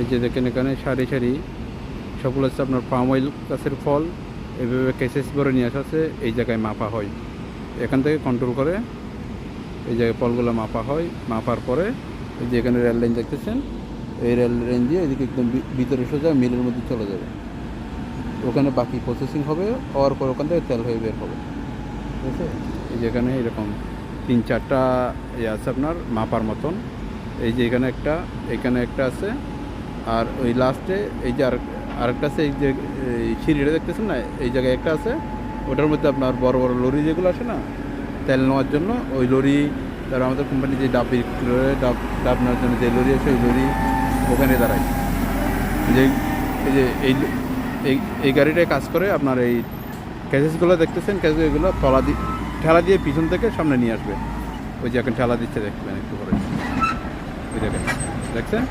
এই যে দেখেন এখানে সারি সারি সবগুলো হচ্ছে আপনার পাম অয়েল গাছের ফল, এইভাবে কেসেস করে নিয়ে আসা আছে, এই জায়গায় মাপা হয়, এখান থেকে কন্ট্রোল করে এই জায়গায় ফলগুলো মাপা হয়। মাপার পরে এই যে এখানে রেল লাইন দেখতেছেন, এই রেল লাইন দিয়ে এদিকে একদম ভিতরে সোজা মিলের মধ্যে চলে যাবে, ওখানে বাকি প্রসেসিং হবে, হওয়ার পর ওখান থেকে তেল হয়ে বের হবে। ঠিক আছে, এই যে এখানে এরকম 3-4টা ইয়ে আছে আপনার মাপার মতন। এই যে এখানে একটা আছে, আর ওই লাস্টে এই যে আরেকটা আছে, এই যে এই সিঁড়িটা দেখতেছেন না, এই জায়গায় একটা আছে, ওটার মধ্যে আপনার বড় বড় লরি যেগুলো আসে না তেল নেওয়ার জন্য, ওই লরি, তারপর আমাদের কোম্পানি যে ডাব বিক্রি করে, ডাব নেওয়ার জন্য যে লরি আছে ওই লরি ওখানে দাঁড়ায়। যে এই যে এই এই গাড়িটায় কাজ করে আপনার এই ক্যাসেসগুলো দেখতেছেন, ক্যাসেসগুলো ঠেলা দিয়ে পিছন থেকে সামনে নিয়ে আসবে। ওই যে এখন ঠেলা দিচ্ছে দেখবেন একটু পরে, ওই দেখেন, দেখছেন।